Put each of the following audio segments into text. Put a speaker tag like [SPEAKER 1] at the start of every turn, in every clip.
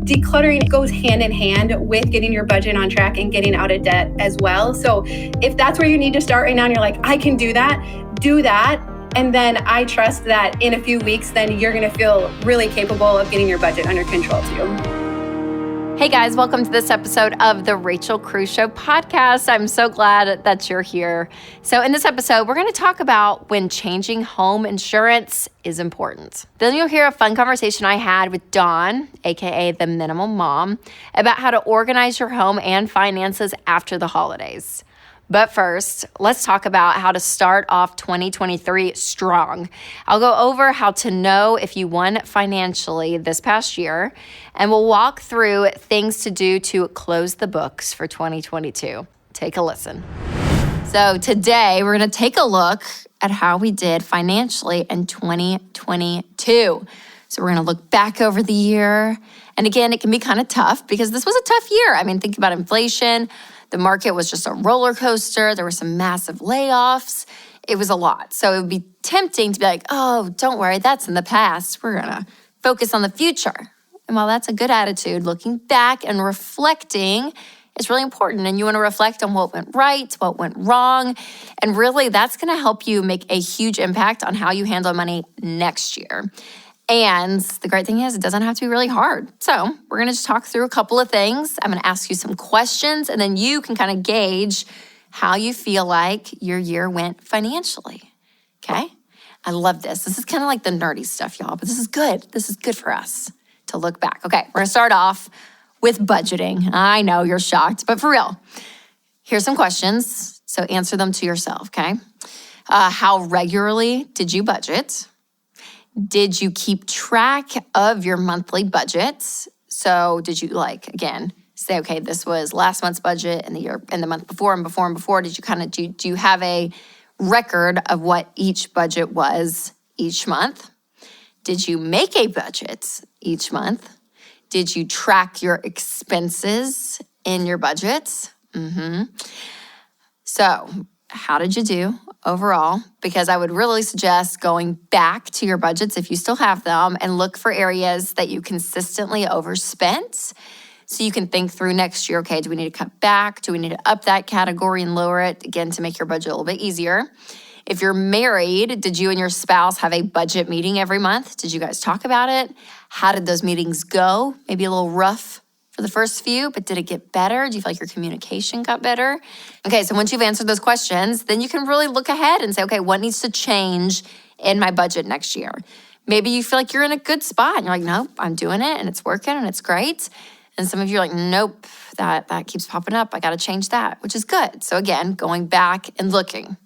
[SPEAKER 1] decluttering goes hand in hand with getting your budget on track and getting out of debt as well. So if that's where you need to start right now and you're like, I can do that, do that. And then I trust that in a few weeks, then you're going to feel really capable of getting your budget under control too.
[SPEAKER 2] Hey guys, welcome to this episode of the Rachel Cruze Show podcast. I'm so glad that you're here. So in this episode, we're going to talk about when changing home insurance is important. Then you'll hear a fun conversation I had with Dawn, aka the Minimum Mom, about how to organize your home and finances after the holidays. But first, let's talk about how to start off 2023 strong. I'll go over how to know if you won financially this past year, and we'll walk through things to do to close the books for 2022. Take a listen. So today, we're going to take a look at how we did financially in 2022. So we're going to look back over the year. And again, it can be kind of tough because this was a tough year. I mean, think about inflation. The market was just a roller coaster. There were some massive layoffs. It was a lot. So it would be tempting to be like, oh, don't worry, that's in the past. We're going to focus on the future. And while that's a good attitude, looking back and reflecting is really important. And you want to reflect on what went right, what went wrong. And really, that's going to help you make a huge impact on how you handle money next year. And the great thing is it doesn't have to be really hard. So we're going to just talk through a couple of things. I'm going to ask you some questions, and then you can kind of gauge how you feel like your year went financially. Okay? I love this. This is kind of like the nerdy stuff, y'all, but this is good. This is good for us to look back. Okay, we're going to start off with budgeting. I know you're shocked, but for real, here's some questions. So answer them to yourself, okay? How regularly did you budget? Did you keep track of your monthly budgets? So did you again, say, okay, this was last month's budget and the year and the month before and before and before? Did you do you have a record of what each budget was each month? Did you make a budget each month? Did you track your expenses in your budgets? So how did you do overall? Because I would really suggest going back to your budgets if you still have them and look for areas that you consistently overspent so you can think through next year, okay, do we need to cut back? Do we need to up that category and lower it, again, to make your budget a little bit easier? If you're married, did you and your spouse have a budget meeting every month? Did you guys talk about it? How did those meetings go? Maybe a little rough for the first few, but did it get better? Do you feel like your communication got better? Okay, so once you've answered those questions, then you can really look ahead and say, okay, what needs to change in my budget next year? Maybe you feel like you're in a good spot and you're like, nope, I'm doing it and it's working and it's great. And some of you are like, nope, that keeps popping up. I got to change that, which is good. So again, going back and looking.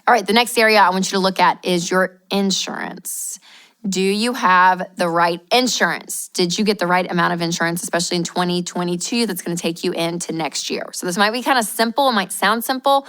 [SPEAKER 2] All right, the next area I want you to look at is your insurance. Do you have the right insurance? Did you get the right amount of insurance, especially in 2022, that's going to take you into next year? So this might be kind of simple. It might sound simple.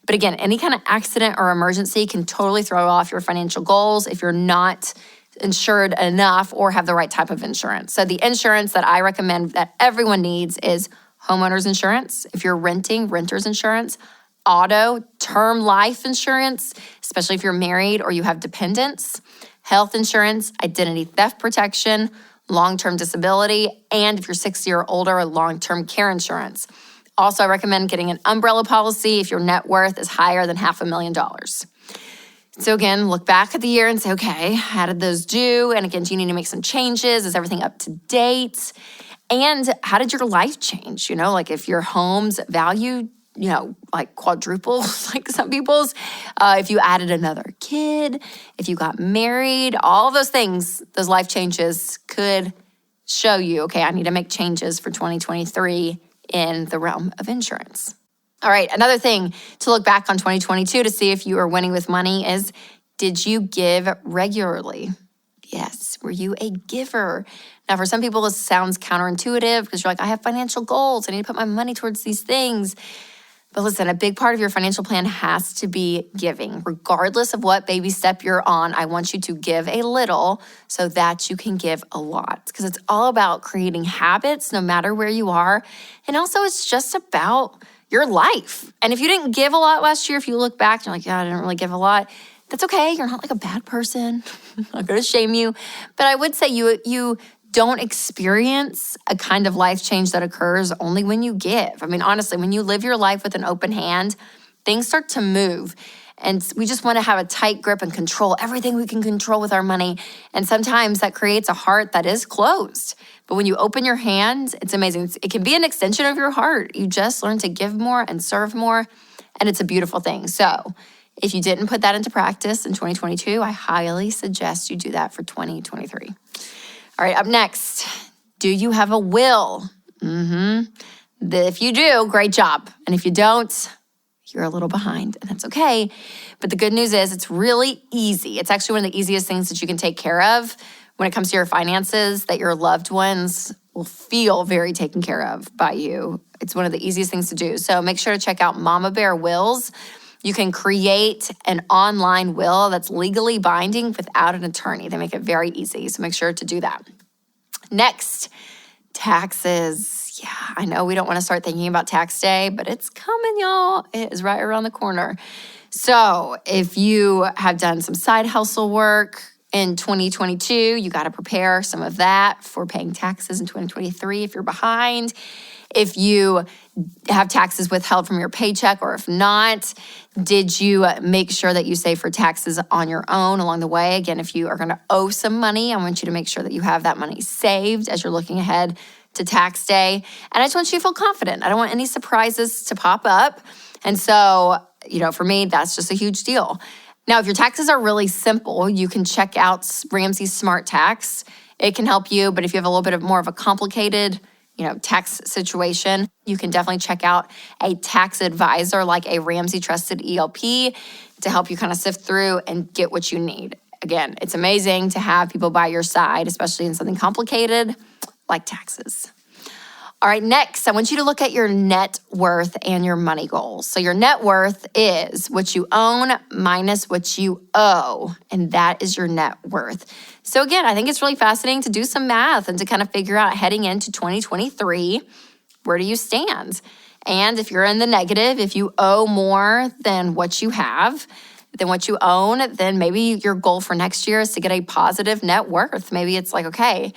[SPEAKER 2] But again, any kind of accident or emergency can totally throw off your financial goals if you're not insured enough or have the right type of insurance. So the insurance that I recommend that everyone needs is homeowners insurance. If you're renting, renter's insurance, auto, term life insurance, especially if you're married or you have dependents, health insurance, identity theft protection, long-term disability, and if you're 60 or older, long-term care insurance. Also, I recommend getting an umbrella policy if your net worth is higher than $500,000. So again, look back at the year and say, okay, how did those do? And again, do you need to make some changes? Is everything up to date? And how did your life change? If your home's value quadruple, like some people's, if you added another kid, if you got married, all of those things, those life changes could show you, okay, I need to make changes for 2023 in the realm of insurance. All right, another thing to look back on 2022 to see if you are winning with money is, did you give regularly? Yes, were you a giver? Now, for some people, this sounds counterintuitive because you're like, I have financial goals. I need to put my money towards these things. But listen, a big part of your financial plan has to be giving. Regardless of what baby step you're on, I want you to give a little so that you can give a lot. Because it's all about creating habits no matter where you are. And also it's just about your life. And if you didn't give a lot last year, if you look back and you're like, yeah, I didn't really give a lot, that's okay. You're not like a bad person. I'm not going to shame you. But I would say you don't experience a kind of life change that occurs only when you give. I mean, honestly, when you live your life with an open hand, things start to move. And we just want to have a tight grip and control everything we can control with our money. And sometimes that creates a heart that is closed. But when you open your hand, it's amazing. It can be an extension of your heart. You just learn to give more and serve more. And it's a beautiful thing. So if you didn't put that into practice in 2022, I highly suggest you do that for 2023. All right, up next, do you have a will? If you do, great job. And if you don't, you're a little behind, and that's okay. But the good news is it's really easy. It's actually one of the easiest things that you can take care of when it comes to your finances, that your loved ones will feel very taken care of by you. It's one of the easiest things to do. So make sure to check out Mama Bear Wills. You can create an online will that's legally binding without an attorney. They make it very easy, so make sure to do that. Next, taxes. Yeah, I know we don't want to start thinking about tax day, but it's coming, y'all. It is right around the corner. So if you have done some side hustle work in 2022, you got to prepare some of that for paying taxes in 2023 if you're behind. If you have taxes withheld from your paycheck, or if not, did you make sure that you save for taxes on your own along the way? Again, if you are going to owe some money, I want you to make sure that you have that money saved as you're looking ahead to tax day. And I just want you to feel confident. I don't want any surprises to pop up. And so, for me, that's just a huge deal. Now, if your taxes are really simple, you can check out Ramsey's Smart Tax. It can help you, but if you have a little bit more of a complicated tax situation, you can definitely check out a tax advisor like a Ramsey Trusted ELP to help you kind of sift through and get what you need. Again, it's amazing to have people by your side, especially in something complicated like taxes. All right, next, I want you to look at your net worth and your money goals. So your net worth is what you own minus what you owe, and that is your net worth. So again, I think it's really fascinating to do some math and to kind of figure out heading into 2023, where do you stand? And if you're in the negative, if you owe more than what you have, than what you own, then maybe your goal for next year is to get a positive net worth. Maybe it's like, okay,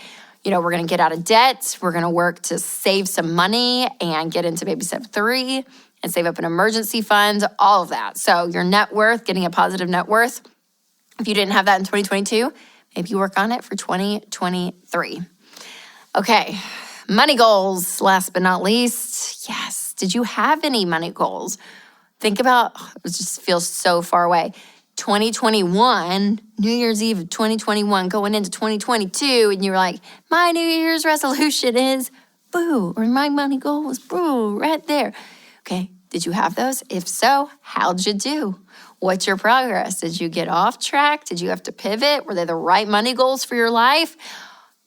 [SPEAKER 2] we're going to get out of debt. We're going to work to save some money and get into maybe step 3 and save up an emergency fund, all of that. So your net worth, getting a positive net worth. If you didn't have that in 2022, maybe you work on it for 2023. Okay, money goals, last but not least. Yes, did you have any money goals? Think about, it just feels so far away. 2021, New Year's Eve of 2021, going into 2022, and you're like, my New Year's resolution is boo, or my money goal is boo, right there. Okay, did you have those? If so, how'd you do? What's your progress? Did you get off track? Did you have to pivot? Were they the right money goals for your life?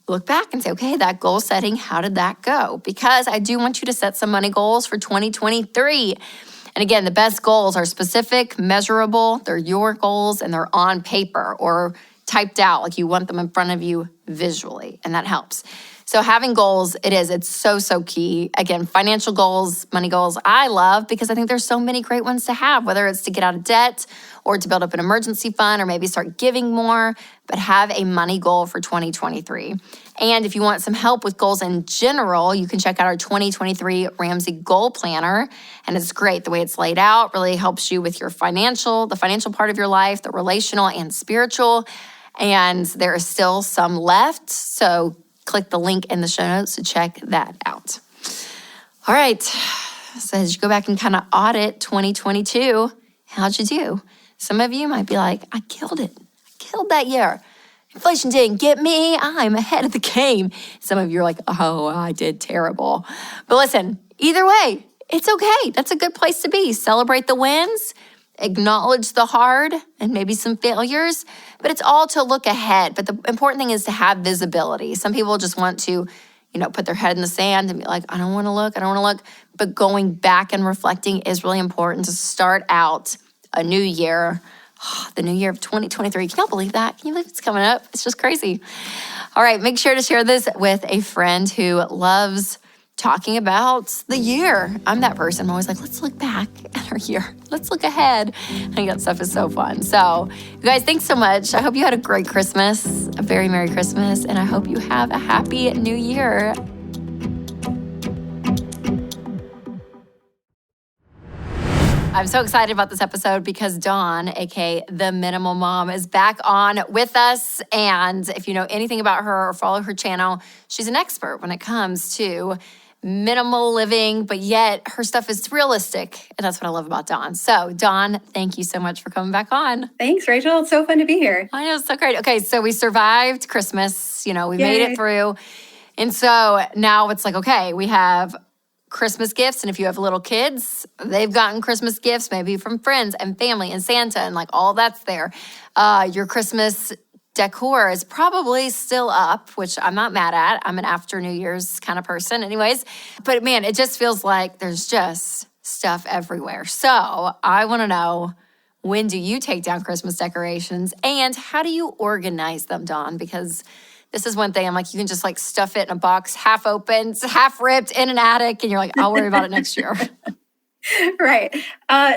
[SPEAKER 2] Look back and say, okay, that goal setting, how did that go? Because I do want you to set some money goals for 2023. And again, the best goals are specific, measurable, they're your goals, and they're on paper or typed out, like you want them in front of you visually, and that helps. So having goals, it's so key. Again, financial goals, money goals, I love because I think there's so many great ones to have, whether it's to get out of debt or to build up an emergency fund or maybe start giving more, but have a money goal for 2023. And if you want some help with goals in general, you can check out our 2023 Ramsey Goal Planner. And it's great. The way it's laid out really helps you with your the financial part of your life, the relational and spiritual. And there is still some left. So click the link in the show notes to check that out. All right. So as you go back and kind of audit 2022, how'd you do? Some of you might be like, I killed it. I killed that year. Inflation didn't get me. I'm ahead of the game. Some of you are like, oh, I did terrible. But listen, either way, it's okay. That's a good place to be. Celebrate the wins, acknowledge the hard and maybe some failures, but it's all to look ahead. But the important thing is to have visibility. Some people just want to, put their head in the sand and be like, I don't want to look. But going back and reflecting is really important to start out a new year. The new year of 2023. Can y'all believe that? Can you believe it's coming up? It's just crazy. All right, make sure to share this with a friend who loves talking about the year. I'm that person. I'm always like, let's look back at our year. Let's look ahead. I think that stuff is so fun. So, you guys, thanks so much. I hope you had a great Christmas, a very Merry Christmas, and I hope you have a happy New Year. I'm so excited about this episode because Dawn, aka the Minimal Mom, is back on with us. And if you know anything about her or follow her channel, she's an expert when it comes to minimal living, but yet her stuff is realistic. And that's what I love about Dawn. So Dawn, thank you so much for coming back on.
[SPEAKER 1] Thanks, Rachel. It's so fun to be here.
[SPEAKER 2] I know, it's so great. Okay, so we survived Christmas, we made it through. And so now it's like, okay, we have Christmas gifts. And if you have little kids, they've gotten Christmas gifts, maybe from friends and family and Santa and like all that's there. Your Christmas decor is probably still up, which I'm not mad at. I'm an after New Year's kind of person anyways. But man, it just feels like there's just stuff everywhere. So I want to know, when do you take down Christmas decorations and how do you organize them, Dawn? Because this is one thing I'm like, you can just like stuff it in a box, half open, half ripped in an attic, and you're like, I'll worry about it next year.
[SPEAKER 1] Right.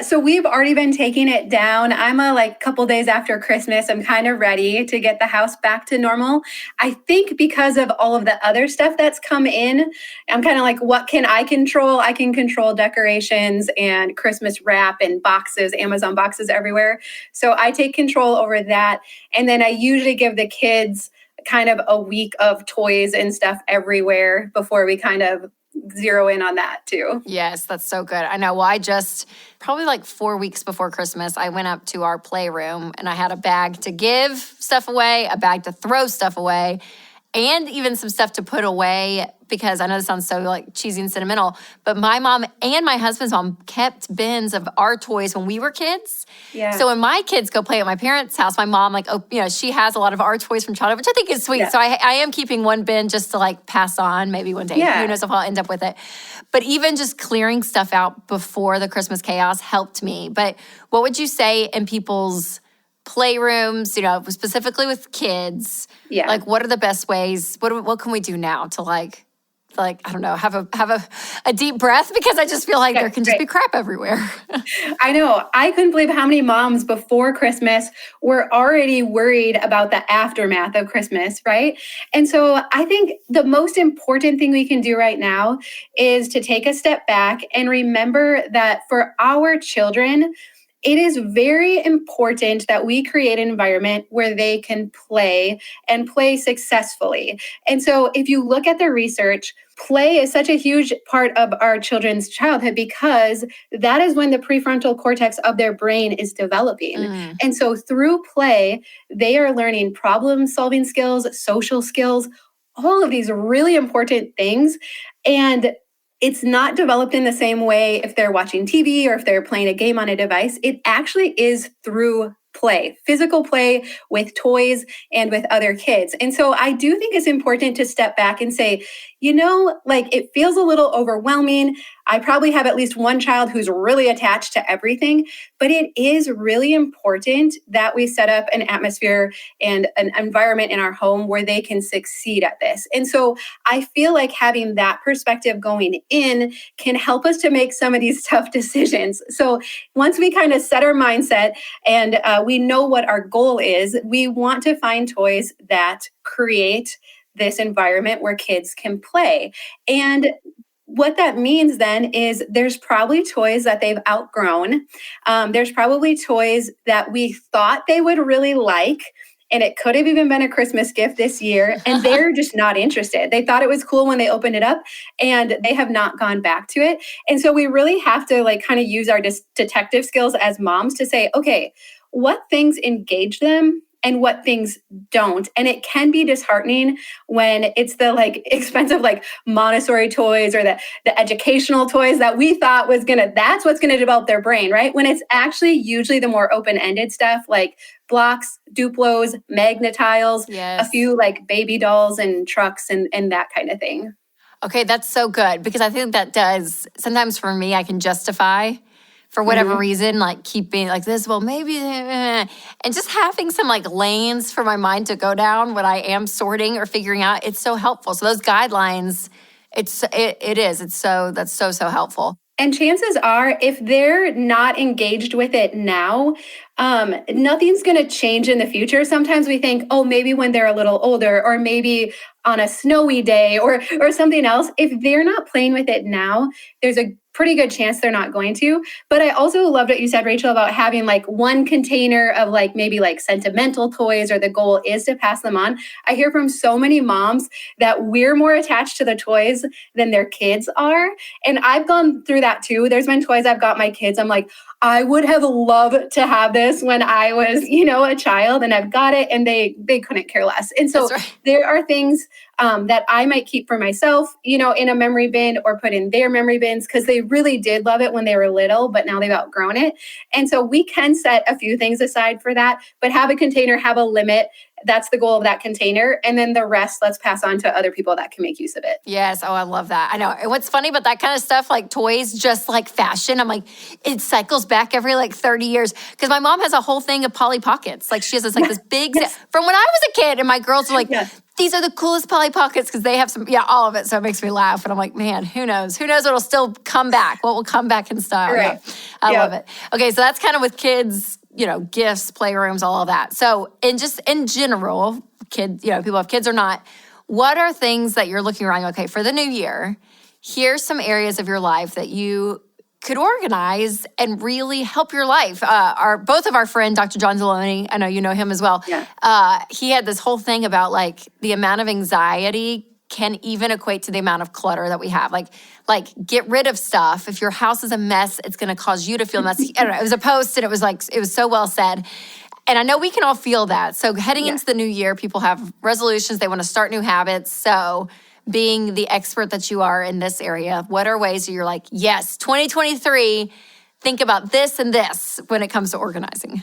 [SPEAKER 1] So we've already been taking it down. I'm a couple days after Christmas. I'm kind of ready to get the house back to normal. I think because of all of the other stuff that's come in, I'm kind of like, what can I control? I can control decorations and Christmas wrap and boxes, Amazon boxes everywhere. So I take control over that. And then I usually give the kids kind of a week of toys and stuff everywhere before we kind of zero in on that too.
[SPEAKER 2] Yes, that's so good. I know. Well, I just, probably like 4 weeks before Christmas, I went up to our playroom and I had a bag to give stuff away, a bag to throw stuff away, and even some stuff to put away, because I know this sounds so like cheesy and sentimental, but my mom and my husband's mom kept bins of our toys when we were kids.
[SPEAKER 1] Yeah.
[SPEAKER 2] So when my kids go play at my parents' house, my mom she has a lot of our toys from childhood, which I think is sweet. Yeah. So I am keeping one bin just to like pass on maybe one day. Yeah. Who knows if I'll end up with it. But even just clearing stuff out before the Christmas chaos helped me. But what would you say in people's playrooms, specifically with kids? Yeah. Like, what are the best ways? What can we do now to like I don't know, have a deep breath, because I just feel like there can just be crap everywhere.
[SPEAKER 1] I know. I couldn't believe how many moms before Christmas were already worried about the aftermath of Christmas, right? And so I think the most important thing we can do right now is to take a step back and remember that for our children, it is very important that we create an environment where they can play and play successfully. And so if you look at the research, play is such a huge part of our children's childhood because that is when the prefrontal cortex of their brain is developing. And so through play, they are learning problem-solving skills, social skills, all of these really important things. And it's not developed in the same way if they're watching TV or if they're playing a game on a device. It actually is through play, physical play with toys and with other kids. And so I do think it's important to step back and say, it feels a little overwhelming. I probably have at least one child who's really attached to everything, but it is really important that we set up an atmosphere and an environment in our home where they can succeed at this. And so I feel like having that perspective going in can help us to make some of these tough decisions. So once we kind of set our mindset and we know what our goal is, we want to find toys that create this environment where kids can play. And what that means then is there's probably toys that they've outgrown. There's probably toys that we thought they would really like, and it could have even been a Christmas gift this year, and they're just not interested. They thought it was cool when they opened it up, and they have not gone back to it. And so we really have to kind of use our detective skills as moms to say, okay, what things engage them and what things don't. And it can be disheartening when it's the expensive Montessori toys or the educational toys that we thought that's what's gonna develop their brain, right? When it's actually usually the more open-ended stuff like blocks, Duplos, Magnetiles, a few baby dolls and trucks and that kind of thing.
[SPEAKER 2] Okay, that's so good, because I think that does, sometimes for me, I can justify for whatever reason, keeping this, well, maybe, and just having some lanes for my mind to go down when I am sorting or figuring out, it's so helpful. So those guidelines, that's so helpful.
[SPEAKER 1] And chances are, if they're not engaged with it now, nothing's going to change in the future. Sometimes we think, oh, maybe when they're a little older, or maybe on a snowy day, or something else. If they're not playing with it now, there's a pretty good chance they're not going to. But I also loved what you said, Rachel, about having like one container of like maybe like sentimental toys, or the goal is to pass them on. I hear from so many moms that we're more attached to the toys than their kids are. And I've gone through that too. There's been toys I've got my kids. I'm like, I would have loved to have this when I was, a child, and I've got it, and they couldn't care less. And so there are things that I might keep for myself, in a memory bin, or put in their memory bins, because they really did love it when they were little, but now they've outgrown it. And so we can set a few things aside for that, but have a container, have a limit. That's the goal of that container. And then the rest, let's pass on to other people that can make use of it.
[SPEAKER 2] Yes. Oh, I love that. I know. And what's funny about that kind of stuff, like toys, just like fashion, I'm like, it cycles back every like 30 years. Because my mom has a whole thing of Polly Pockets. Like she has this, like this big, from when I was a kid, and my girls are like, these are the coolest Polly Pockets, because they have all of it. So it makes me laugh. And I'm like, man, who knows? Who knows what'll still come back? What will come back in style? Right. Yeah. I love it. Okay. So that's kind of with kids, gifts, playrooms, all of that. So in general, people have kids or not, what are things that you're looking around, okay, for the new year, here's some areas of your life that you could organize and really help your life. Both of our friend, Dr. John Zaloni, I know you know him as well. Yeah. He had this whole thing about like the amount of anxiety can even equate to the amount of clutter that we have. Like get rid of stuff. If your house is a mess, it's going to cause you to feel messy. I don't know. It was a post, and it was so well said. And I know we can all feel that. So heading into the new year, people have resolutions. They want to start new habits. So being the expert that you are in this area, what are ways that you're like, yes, 2023, think about this and this when it comes to organizing?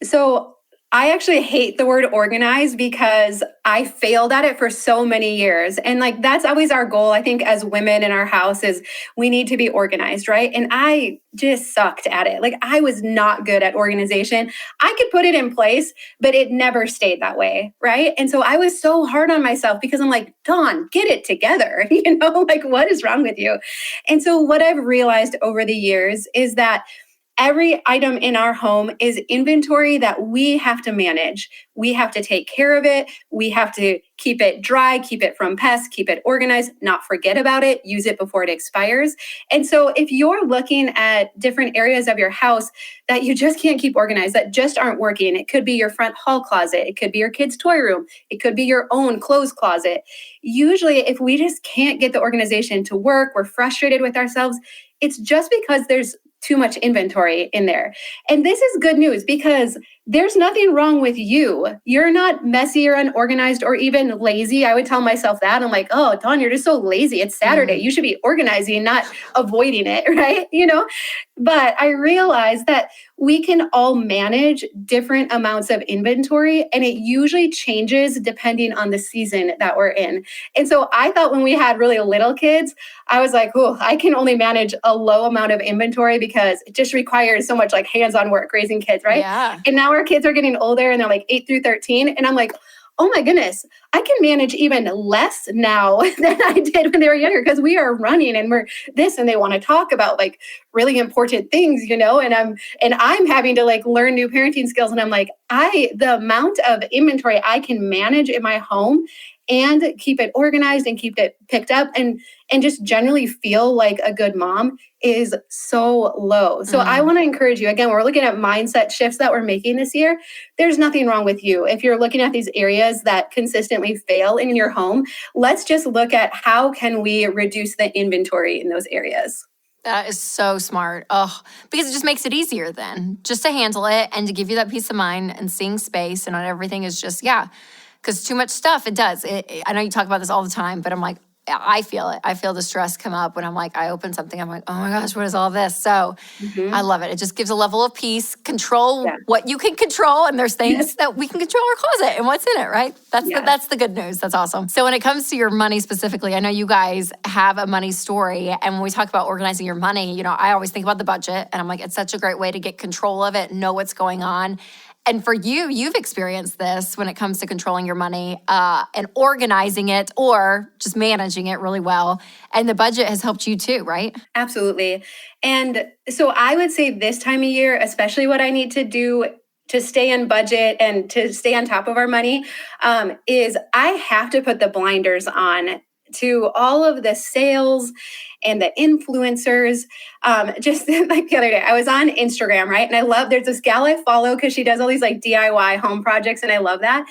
[SPEAKER 1] So I actually hate the word organize, because I failed at it for so many years. And like, that's always our goal, I think, as women in our house, is we need to be organized, right? And I just sucked at it. Like, I was not good at organization. I could put it in place, but it never stayed that way, right? And so I was so hard on myself, because I'm like, Dawn, get it together. Like, what is wrong with you? And so what I've realized over the years is that every item in our home is inventory that we have to manage. We have to take care of it. We have to keep it dry, keep it from pests, keep it organized, not forget about it, use it before it expires. And so if you're looking at different areas of your house that you just can't keep organized, that just aren't working, it could be your front hall closet, it could be your kid's toy room, it could be your own clothes closet. Usually, if we just can't get the organization to work, we're frustrated with ourselves, it's just because there's too much inventory in there. And this is good news, because there's nothing wrong with you. You're not messy or unorganized or even lazy. I would tell myself that. I'm like, oh, Dawn, you're just so lazy. It's Saturday. You should be organizing, not avoiding it, right? But I realized that we can all manage different amounts of inventory, and it usually changes depending on the season that we're in. And so I thought when we had really little kids, I was like, oh, I can only manage a low amount of inventory, because it just requires so much like hands-on work raising kids, right? Yeah. And now our kids are getting older, and they're like 8 through 13. And I'm like, oh my goodness, I can manage even less now than I did when they were younger, because we are running and we're this, and they want to talk about like really important things, and I'm having to like learn new parenting skills. And I'm like, the amount of inventory I can manage in my home and keep it organized and keep it picked up and just generally feel like a good mom is so low. So I want to encourage you, again, we're looking at mindset shifts that we're making this year. There's nothing wrong with you. If you're looking at these areas that consistently fail in your home, let's just look at how can we reduce the inventory in those areas.
[SPEAKER 2] That is so smart. Oh, because it just makes it easier then just to handle it and to give you that peace of mind and seeing space, and not everything is just, because too much stuff, it does. I know you talk about this all the time, but I'm like, I feel it. I feel the stress come up when I'm like, I open something, I'm like, oh my gosh, what is all this? So I love it. It just gives a level of peace, control what you can control. And there's things that we can control our closet and what's in it, right? That's the good news. That's awesome. So when it comes to your money specifically, I know you guys have a money story. And when we talk about organizing your money, I always think about the budget, and I'm like, it's such a great way to get control of it, know what's going on. And for you, you've experienced this when it comes to controlling your money and organizing it or just managing it really well. And the budget has helped you too, right?
[SPEAKER 1] Absolutely. And so I would say this time of year, especially what I need to do to stay in budget and to stay on top of our money, is I have to put the blinders on to all of the sales and the influencers. Just like the other day, I was on Instagram, right? And there's this gal I follow because she does all these like DIY home projects, and I love that.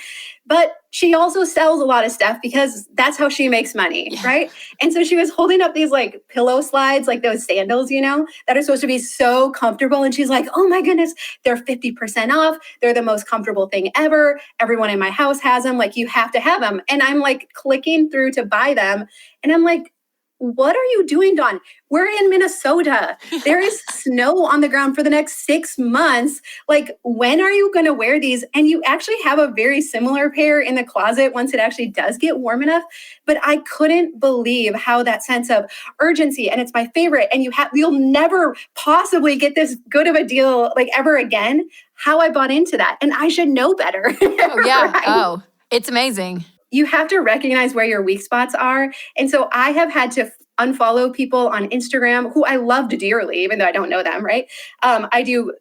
[SPEAKER 1] But she also sells a lot of stuff because that's how she makes money, right? And so she was holding up these like pillow slides, like those sandals, that are supposed to be so comfortable. And she's like, oh my goodness, they're 50% off. They're the most comfortable thing ever. Everyone in my house has them. Like, you have to have them. And I'm like clicking through to buy them. And I'm like, what are you doing, Dawn? We're in Minnesota. There is snow on the ground for the next 6 months. Like, when are you going to wear these? And you actually have a very similar pair in the closet once it actually does get warm enough. But I couldn't believe how that sense of urgency, and it's my favorite, and you'll never possibly get this good of a deal like ever again, how I bought into that. And I should know better.
[SPEAKER 2] Oh, yeah.
[SPEAKER 1] Right?
[SPEAKER 2] Oh, it's amazing.
[SPEAKER 1] You have to recognize where your weak spots are. And so I have had to unfollow people on Instagram who I loved dearly, even though I don't know them, right? I do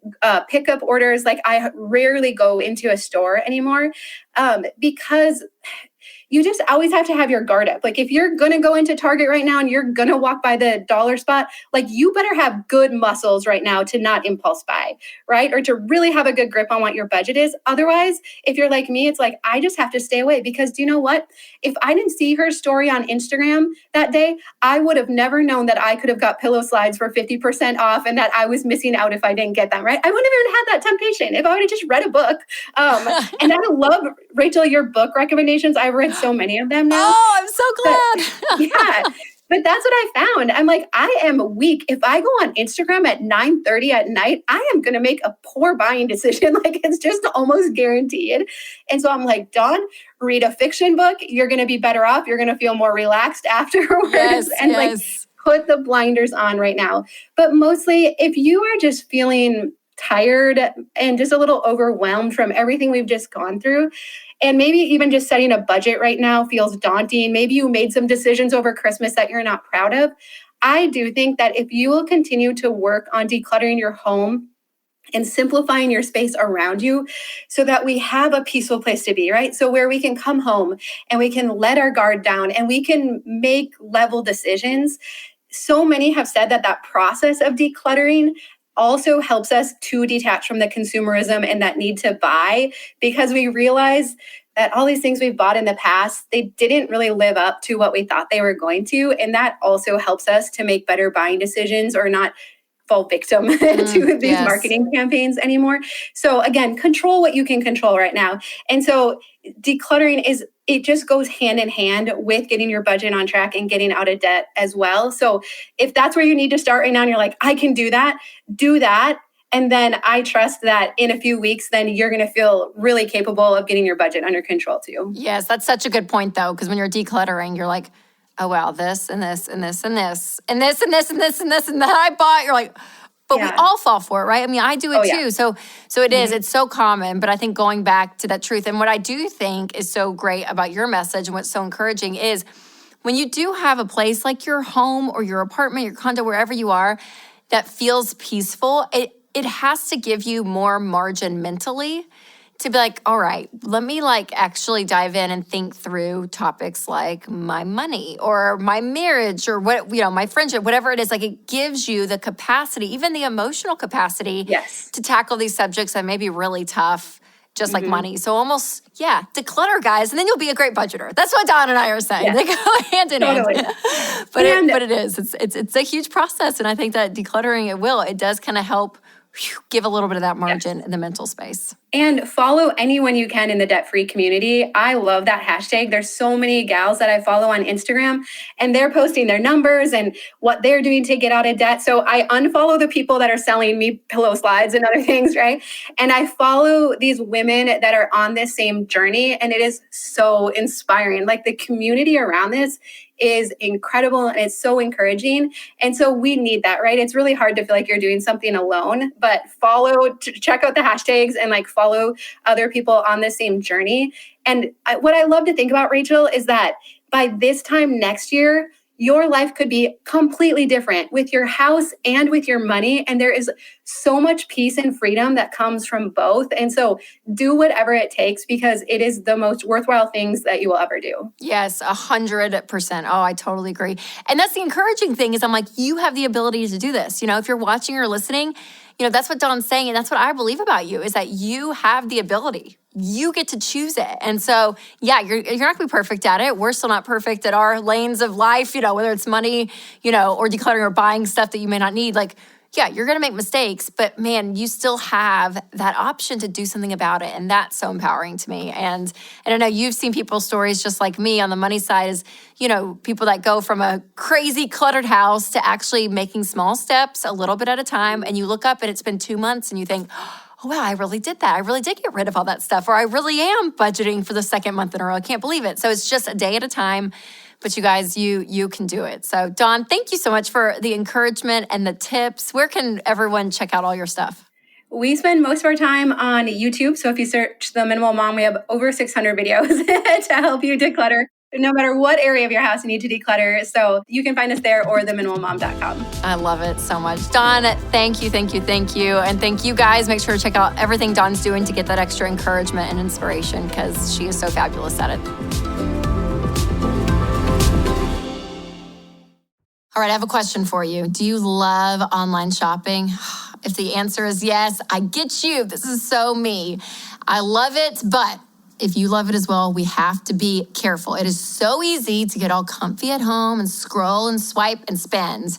[SPEAKER 1] pickup orders. Like, I rarely go into a store anymore because you just always have to have your guard up. Like, if you're going to go into Target right now and you're going to walk by the dollar spot, like, you better have good muscles right now to not impulse buy, right? Or to really have a good grip on what your budget is. Otherwise, if you're like me, it's like, I just have to stay away, because do you know what? If I didn't see her story on Instagram that day, I would have never known that I could have got pillow slides for 50% off and that I was missing out if I didn't get them, right? I wouldn't have even had that temptation if I would have just read a book. And I love, Rachel, your book recommendations. I've read so many of them now.
[SPEAKER 2] Oh, I'm so glad.
[SPEAKER 1] Yeah. But that's what I found. I'm like, I am weak. If I go on Instagram at 9:30 at night, I am going to make a poor buying decision. Like, it's just almost guaranteed. And so I'm like, Dawn, read a fiction book. You're going to be better off. You're going to feel more relaxed afterwards.
[SPEAKER 2] Yes,
[SPEAKER 1] and
[SPEAKER 2] yes.
[SPEAKER 1] like, put the blinders on right now. But mostly, if you are just feeling tired and just a little overwhelmed from everything we've just gone through, and maybe even just setting a budget right now feels daunting. Maybe you made some decisions over Christmas that you're not proud of. I do think that if you will continue to work on decluttering your home and simplifying your space around you so that we have a peaceful place to be, right? So where we can come home and we can let our guard down and we can make level decisions. So many have said that that process of decluttering also helps us to detach from the consumerism and that need to buy, because we realize that all these things we've bought in the past, they didn't really live up to what we thought they were going to. And that also helps us to make better buying decisions or not fall victim to these marketing campaigns anymore. So again, control what you can control right now. And so decluttering it just goes hand in hand with getting your budget on track and getting out of debt as well. So if that's where you need to start right now and you're like, I can do that, do that. And then I trust that in a few weeks, then you're going to feel really capable of getting your budget under control too.
[SPEAKER 2] Yes, that's such a good point though, because when you're decluttering, you're like, oh wow, this and this and this and this and this and this and this and this and that I bought. You're like, but we all fall for it, right? I mean, I do it too. Yeah. So it is. It's so common. But I think going back to that truth, and what I do think is so great about your message and what's so encouraging is when you do have a place like your home or your apartment, your condo, wherever you are, that feels peaceful, it has to give you more margin mentally to be like, all right, let me like actually dive in and think through topics like my money or my marriage or what, my friendship, whatever it is. Like, it gives you the capacity, even the emotional capacity to tackle these subjects that may be really tough, just like money. So almost, declutter, guys, and then you'll be a great budgeter. That's what Dawn and I are saying. They go hand in hand. But it is. It's a huge process. And I think that decluttering, it does kind of help give a little bit of that margin in the mental space.
[SPEAKER 1] And follow anyone you can in the debt-free community. I love that hashtag. There's so many gals that I follow on Instagram, and they're posting their numbers and what they're doing to get out of debt. So I unfollow the people that are selling me pillow slides and other things, right? And I follow these women that are on this same journey, and it is so inspiring. Like, the community around this is incredible and it's so encouraging. And so we need that, right? It's really hard to feel like you're doing something alone, but check out the hashtags and like follow other people on the same journey. And what I love to think about, Rachel, is that by this time next year, your life could be completely different with your house and with your money. And there is so much peace and freedom that comes from both. And so do whatever it takes because it is the most worthwhile things that you will ever do.
[SPEAKER 2] Yes, 100%. Oh, I totally agree. And that's the encouraging thing is I'm like, you have the ability to do this. You know, if you're watching or listening, you know, that's what Dawn's saying. And that's what I believe about you is that you have the ability. You get to choose it. And so, yeah, you're not going to be perfect at it. We're still not perfect at our lanes of life, you know, whether it's money, you know, or decluttering or buying stuff that you may not need. Like, yeah, you're going to make mistakes, but man, you still have that option to do something about it. And that's so empowering to me. And I know you've seen people's stories just like me on the money side is, you know, people that go from a crazy cluttered house to actually making small steps a little bit at a time. And you look up and it's been 2 months and you think, oh, wow, I really did that. I really did get rid of all that stuff. Or I really am budgeting for the second month in a row. I can't believe it. So it's just a day at a time. But you guys, you can do it. So Dawn, thank you so much for the encouragement and the tips. Where can everyone check out all your stuff?
[SPEAKER 1] We spend most of our time on YouTube. So if you search The Minimal Mom, we have over 600 videos to help you declutter. No matter what area of your house you need to declutter. So you can find us there or theminimalmom.com.
[SPEAKER 2] I love it so much. Dawn, thank you. And thank you guys. Make sure to check out everything Dawn's doing to get that extra encouragement and inspiration because she is so fabulous at it. All right, I have a question for you. Do you love online shopping? If the answer is yes, I get you. This is so me. I love it, but if you love it as well, we have to be careful. It is so easy to get all comfy at home and scroll and swipe and spend.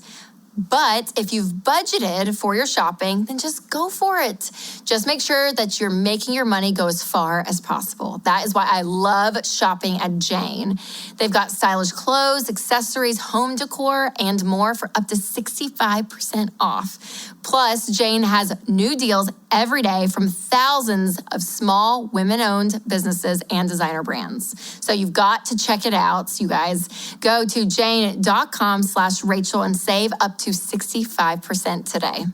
[SPEAKER 2] But if you've budgeted for your shopping, then just go for it. Just make sure that you're making your money go as far as possible. That is why I love shopping at Jane. They've got stylish clothes, accessories, home decor, and more for up to 65% off. Plus, Jane has new deals every day from thousands of small women-owned businesses and designer brands. So you've got to check it out, you guys. Go to jane.com/Rachel and save up to 65% today.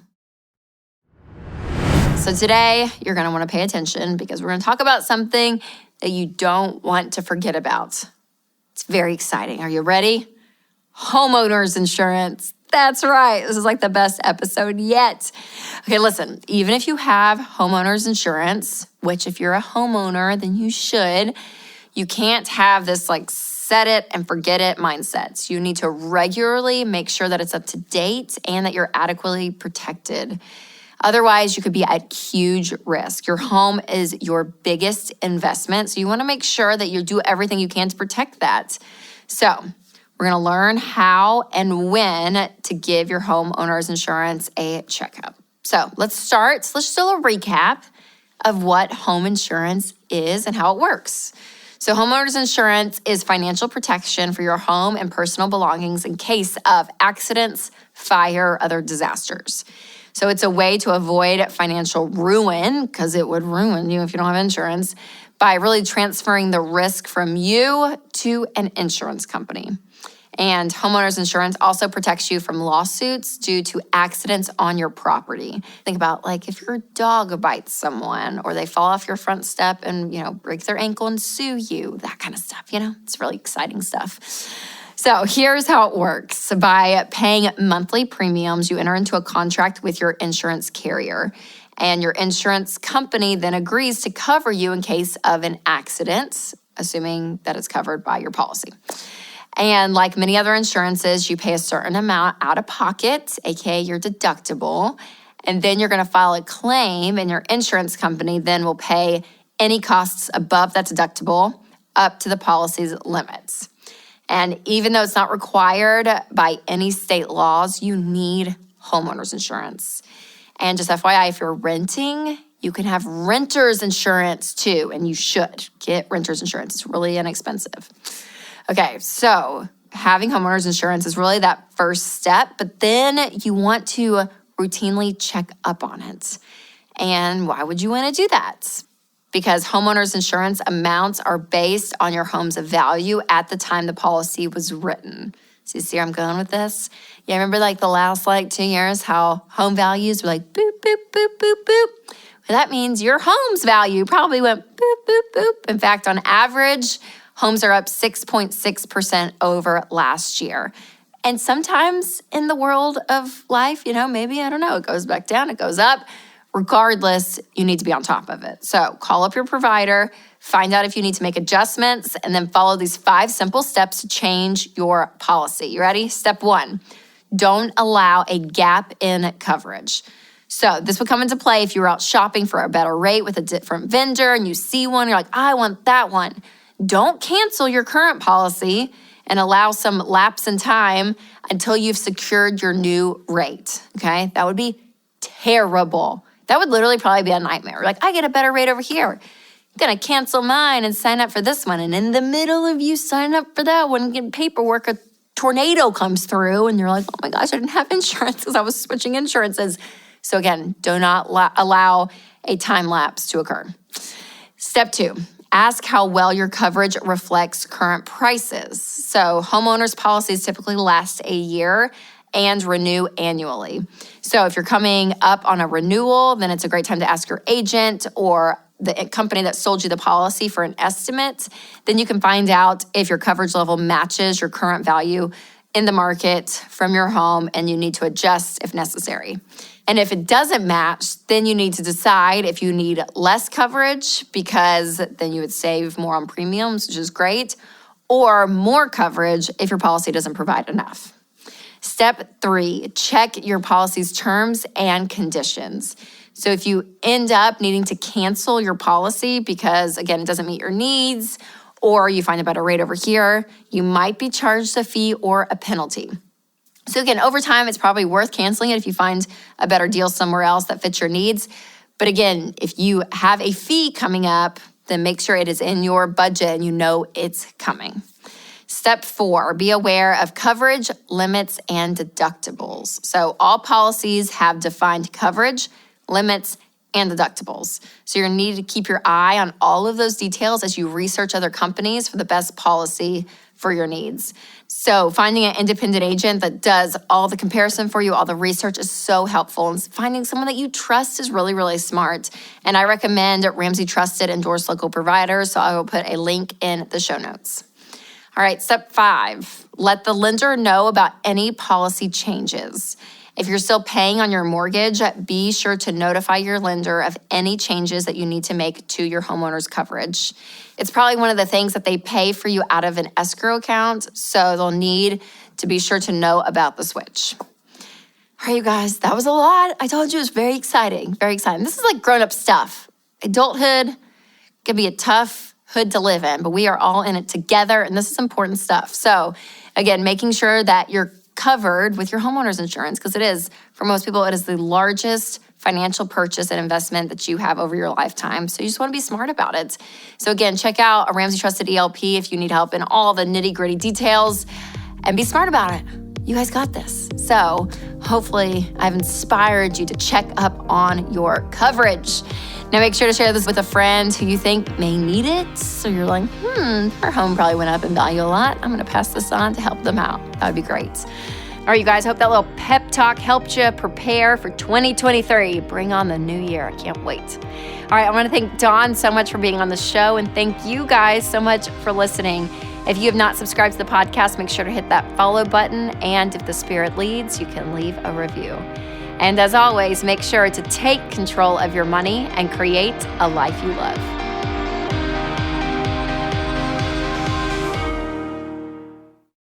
[SPEAKER 2] So today, you're going to want to pay attention because we're going to talk about something that you don't want to forget about. It's very exciting. Are you ready? Homeowners insurance. That's right. This is like the best episode yet. Okay, listen, even if you have homeowners insurance, which if you're a homeowner, then you should, you can't have this like set it and forget it mindset. So you need to regularly make sure that it's up to date and that you're adequately protected. Otherwise, you could be at huge risk. Your home is your biggest investment, so you want to make sure that you do everything you can to protect that. So we're going to learn how and when to give your homeowner's insurance a checkup. So let's just do a recap of what home insurance is and how it works. So homeowner's insurance is financial protection for your home and personal belongings in case of accidents, fire, other disasters. So it's a way to avoid financial ruin, because it would ruin you if you don't have insurance, by really transferring the risk from you to an insurance company. And homeowners insurance also protects you from lawsuits due to accidents on your property. Think about like if your dog bites someone or they fall off your front step and, break their ankle and sue you, that kind of stuff, it's really exciting stuff. So here's how it works. By paying monthly premiums, you enter into a contract with your insurance carrier. And your insurance company then agrees to cover you in case of an accident, assuming that it's covered by your policy. And like many other insurances, you pay a certain amount out of pocket, aka your deductible, and then you're going to file a claim, and your insurance company then will pay any costs above that deductible up to the policy's limits. And even though it's not required by any state laws, you need homeowners insurance. And just FYI, if you're renting, you can have renter's insurance too, and you should get renter's insurance. It's really inexpensive. Okay, so having homeowners insurance is really that first step, but then you want to routinely check up on it. And why would you want to do that? because homeowners insurance amounts are based on your home's value at the time the policy was written. So you see where I'm going with this? Yeah, remember like the last 2 years how home values were like boop, boop, boop, boop, boop. Well, that means your home's value probably went boop, boop, boop. In fact, on average, homes are up 6.6% over last year. And sometimes in the world of life, maybe, I don't know, it goes back down, it goes up. Regardless, you need to be on top of it. So call up your provider, find out if you need to make adjustments, and then follow these 5 simple steps to change your policy. You ready? Step 1, don't allow a gap in coverage. So this would come into play if you were out shopping for a better rate with a different vendor and you see one, you're like, I want that one. Don't cancel your current policy and allow some lapse in time until you've secured your new rate, okay? That would be terrible. That would literally probably be a nightmare. Like, I get a better rate over here. I'm gonna cancel mine and sign up for this one. And in the middle of you signing up for that one, getting paperwork, a tornado comes through and you're like, oh my gosh, I didn't have insurance because I was switching insurances. So again, do not allow a time lapse to occur. Step 2, ask how well your coverage reflects current prices. So homeowners policies typically last a year and renew annually. So if you're coming up on a renewal, then it's a great time to ask your agent or the company that sold you the policy for an estimate. Then you can find out if your coverage level matches your current value in the market from your home, and you need to adjust if necessary. And if it doesn't match, then you need to decide if you need less coverage, because then you would save more on premiums, which is great, or more coverage if your policy doesn't provide enough. Step 3, check your policy's terms and conditions. So if you end up needing to cancel your policy because, again, it doesn't meet your needs, or you find a better rate over here, you might be charged a fee or a penalty. So again, over time, it's probably worth canceling it if you find a better deal somewhere else that fits your needs. But again, if you have a fee coming up, then make sure it is in your budget and you know it's coming. Step 4, be aware of coverage, limits, and deductibles. So all policies have defined coverage, limits, and deductibles. So you're gonna need to keep your eye on all of those details as you research other companies for the best policy for your needs. So finding an independent agent that does all the comparison for you, all the research is so helpful. And finding someone that you trust is really, really smart. And I recommend Ramsey Trusted Endorsed Local Providers. So I will put a link in the show notes. All right, step 5, let the lender know about any policy changes. If you're still paying on your mortgage, be sure to notify your lender of any changes that you need to make to your homeowner's coverage. It's probably one of the things that they pay for you out of an escrow account, so they'll need to be sure to know about the switch. All right, you guys, that was a lot. I told you it was very exciting, very exciting. This is like grown-up stuff. Adulthood can be a tough hood to live in, but we are all in it together, and this is important stuff. So again, making sure that you're covered with your homeowner's insurance, because it is, for most people, it is the largest financial purchase and investment that you have over your lifetime. So you just want to be smart about it. So again, check out a Ramsey Trusted ELP if you need help in all the nitty-gritty details, and be smart about it. You guys got this. So hopefully I've inspired you to check up on your coverage. Now make sure to share this with a friend who you think may need it. So you're like, our home probably went up in value a lot. I'm gonna pass this on to help them out. That would be great. All right, you guys, hope that little pep talk helped you prepare for 2023. Bring on the new year, I can't wait. All right, I wanna thank Dawn so much for being on the show, and thank you guys so much for listening. If you have not subscribed to the podcast, make sure to hit that follow button, and if the spirit leads, you can leave a review. And as always, make sure to take control of your money and create a life you love.